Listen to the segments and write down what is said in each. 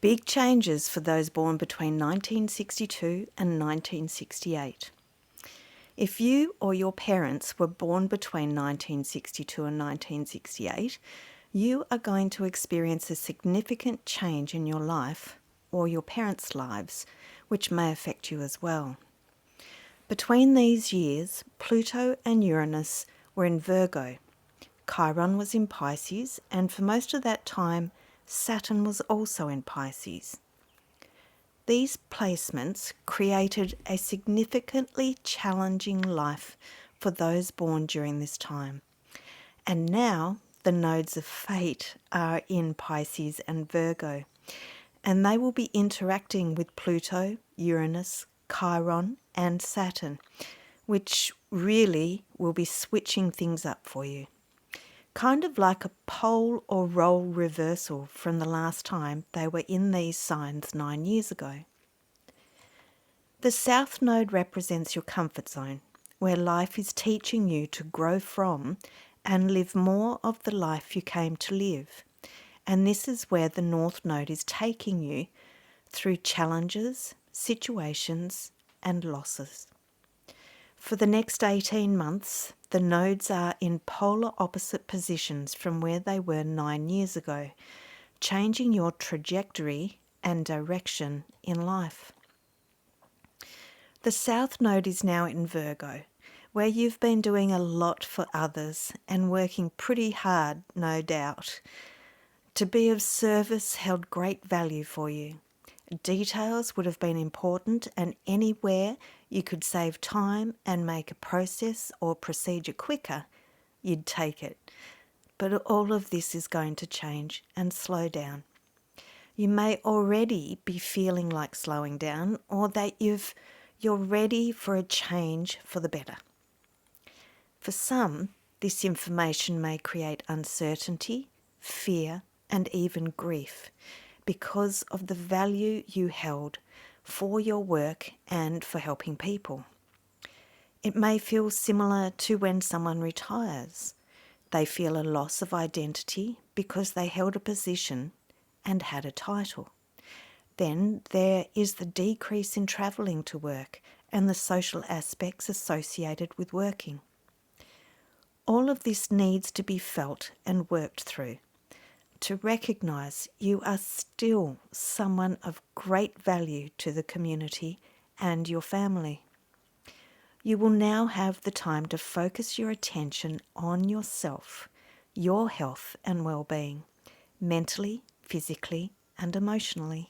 Big changes for those born between 1962 and 1968. If you or your parents were born between 1962 and 1968, you are going to experience a significant change in your life or your parents' lives, which may affect you as well. Between these years, Pluto and Uranus were in Virgo, Chiron was in Pisces, and for most of that time, Saturn was also in Pisces. These placements created a significantly challenging life for those born during this time. And now the nodes of fate are in Pisces and Virgo, and they will be interacting with Pluto, Uranus, Chiron, and Saturn, which really will be switching things up for you. Kind of like a pole or role reversal from the last time they were in these signs 9 years ago. The South Node represents your comfort zone, where life is teaching you to grow from and live more of the life you came to live. And this is where the North Node is taking you through challenges, situations, and losses. For the next 18 months, the nodes are in polar opposite positions from where they were 9 years ago, changing your trajectory and direction in life. The South Node is now in Virgo, where you've been doing a lot for others and working pretty hard, no doubt. To be of service held great value for you. Details would have been important, and anywhere you could save time and make a process or procedure quicker, you'd take it. But all of this is going to change and slow down. You may already be feeling like slowing down, or that you're ready for a change for the better. For some, this information may create uncertainty, fear, and even grief, because of the value you held for your work and for helping people. It may feel similar to when someone retires. They feel a loss of identity because they held a position and had a title. Then there is the decrease in travelling to work and the social aspects associated with working. All of this needs to be felt and worked through, to recognise you are still someone of great value to the community and your family. You will now have the time to focus your attention on yourself, your health and well-being, mentally, physically, and emotionally.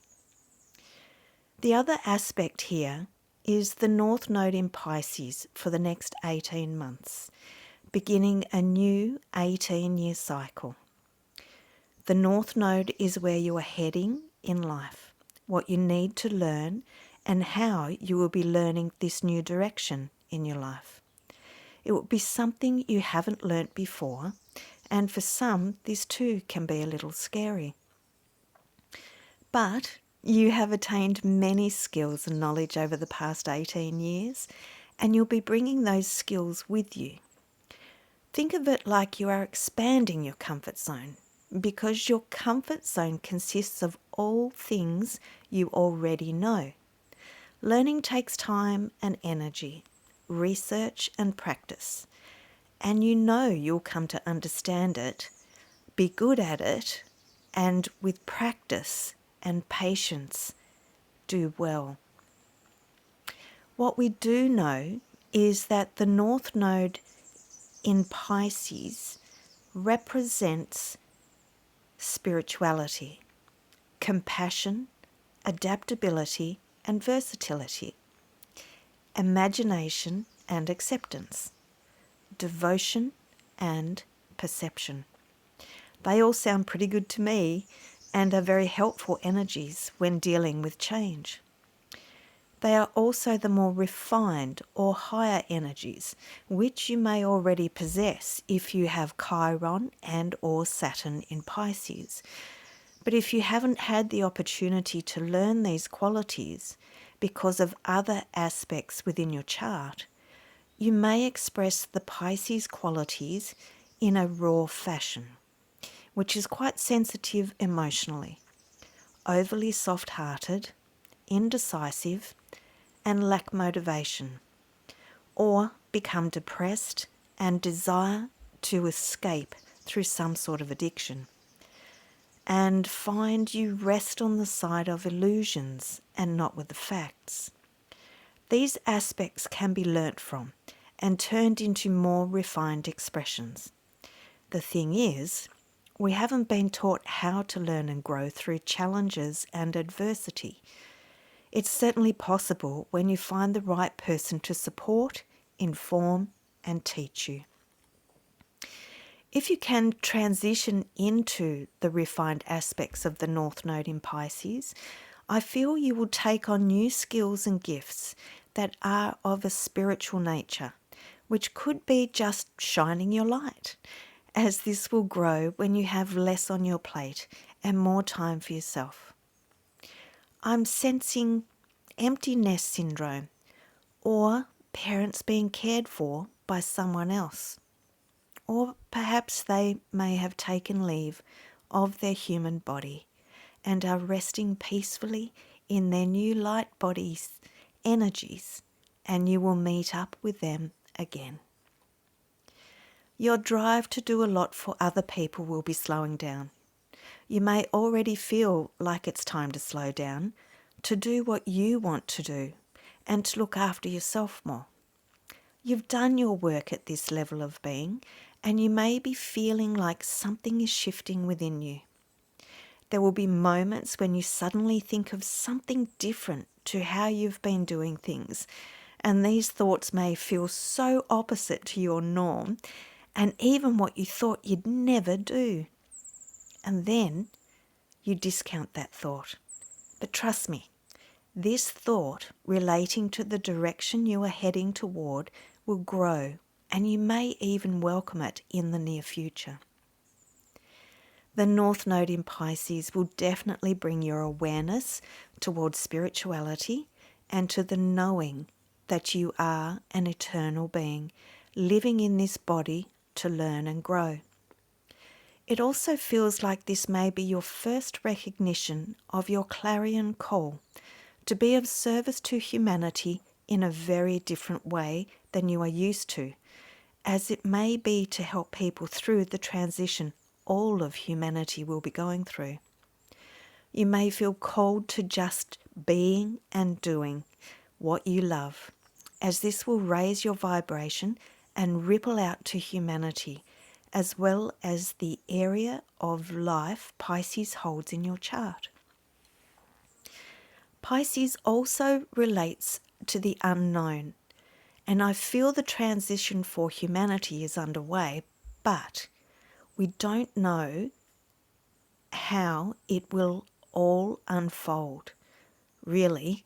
The other aspect here is the North Node in Pisces for the next 18 months, beginning a new 18-year cycle. The North Node is where you are heading in life, what you need to learn, and how you will be learning this new direction in your life. It will be something you haven't learnt before, and for some, this too can be a little scary. But you have attained many skills and knowledge over the past 18 years, and you'll be bringing those skills with you. Think of it like you are expanding your comfort zone, because your comfort zone consists of all things you already know. Learning takes time and energy, research and practice, and you know you'll come to understand it, be good at it, and with practice and patience, do well. What we do know is that the North Node in Pisces represents spirituality, compassion, adaptability, and versatility, imagination and acceptance, devotion and perception. They all sound pretty good to me and are very helpful energies when dealing with change. They are also the more refined or higher energies, which you may already possess if you have Chiron and or Saturn in Pisces. But if you haven't had the opportunity to learn these qualities because of other aspects within your chart, you may express the Pisces qualities in a raw fashion, which is quite sensitive emotionally. overly soft-hearted, indecisive, and lack motivation, or become depressed and desire to escape through some sort of addiction, and find you rest on the side of illusions and not with the facts. These aspects can be learnt from and turned into more refined expressions. The thing is, we haven't been taught how to learn and grow through challenges and adversity. It's certainly possible when you find the right person to support, inform, and teach you. If you can transition into the refined aspects of the North Node in Pisces, I feel you will take on new skills and gifts that are of a spiritual nature, which could be just shining your light, as this will grow when you have less on your plate and more time for yourself. I'm sensing empty nest syndrome, or parents being cared for by someone else. Or perhaps they may have taken leave of their human body and are resting peacefully in their new light bodies' energies, and you will meet up with them again. Your drive to do a lot for other people will be slowing down. You may already feel like it's time to slow down, to do what you want to do, and to look after yourself more. You've done your work at this level of being, and you may be feeling like something is shifting within you. There will be moments when you suddenly think of something different to how you've been doing things, and these thoughts may feel so opposite to your norm and even what you thought you'd never do. And then you discount that thought. But trust me, this thought relating to the direction you are heading toward will grow, and you may even welcome it in the near future. The North Node in Pisces will definitely bring your awareness towards spirituality and to the knowing that you are an eternal being living in this body to learn and grow. It also feels like this may be your first recognition of your clarion call to be of service to humanity in a very different way than you are used to, as it may be to help people through the transition all of humanity will be going through. You may feel called to just being and doing what you love, as this will raise your vibration and ripple out to humanity, as well as the area of life Pisces holds in your chart. Pisces also relates to the unknown, and I feel the transition for humanity is underway, but we don't know how it will all unfold, really.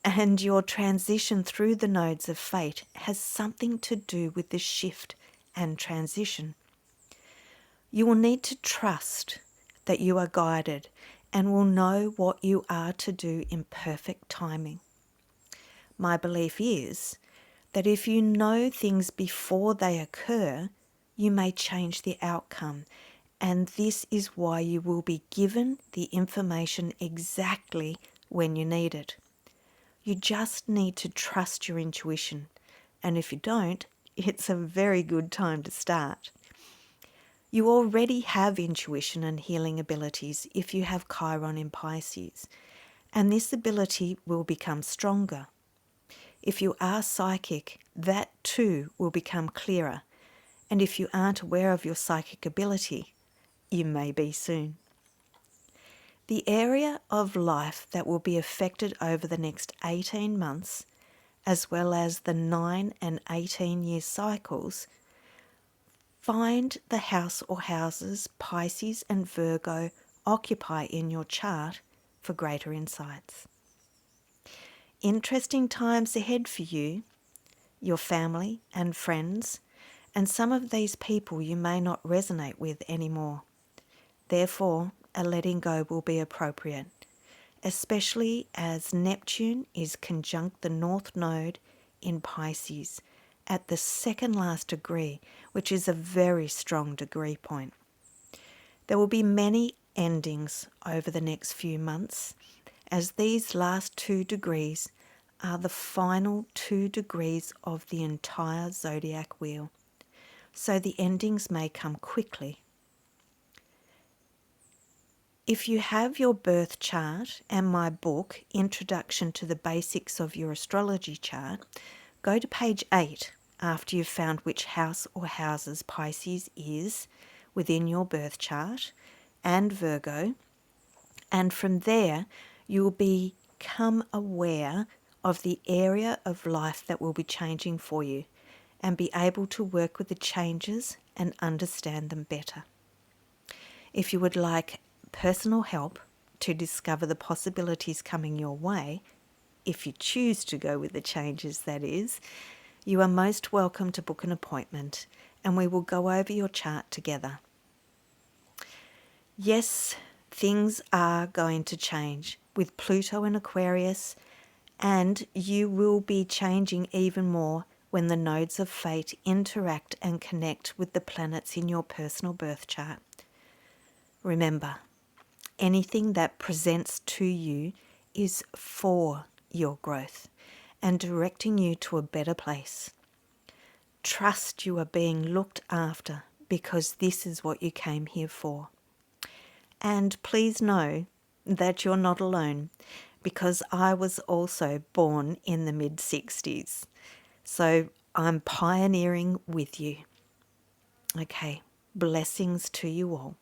And your transition through the nodes of fate has something to do with this shift and transition. You will need to trust that you are guided and will know what you are to do in perfect timing. My belief is that if you know things before they occur, you may change the outcome, and this is why you will be given the information exactly when you need it. You just need to trust your intuition, and if you don't, it's a very good time to start. You already have intuition and healing abilities if you have Chiron in Pisces, and this ability will become stronger. If you are psychic, that too will become clearer, and if you aren't aware of your psychic ability, you may be soon. The area of life that will be affected over the next 18 months, as well as the 9 and 18-year cycles, find the house or houses Pisces and Virgo occupy in your chart for greater insights. Interesting times ahead for you, your family and friends, and some of these people you may not resonate with anymore. Therefore, a letting go will be appropriate, especially as Neptune is conjunct the North Node in Pisces at the second last degree, which is a very strong degree point. There will be many endings over the next few months, as these last 2 degrees are the final 2 degrees of the entire zodiac wheel. So the endings may come quickly. If you have your birth chart and my book, Introduction to the Basics of Your Astrology Chart, go to page 8 after you've found which house or houses Pisces is within your birth chart and Virgo, and from there you will become aware of the area of life that will be changing for you and be able to work with the changes and understand them better. If you would like personal help to discover the possibilities coming your way, if you choose to go with the changes, that is, you are most welcome to book an appointment and we will go over your chart together. Yes, things are going to change with Pluto in Aquarius, and you will be changing even more when the nodes of fate interact and connect with the planets in your personal birth chart. Remember, anything that presents to you is for your growth and directing you to a better place. Trust you are being looked after because this is what you came here for. And please know that you're not alone, because I was also born in the mid-60s. So I'm pioneering with you. Okay, blessings to you all.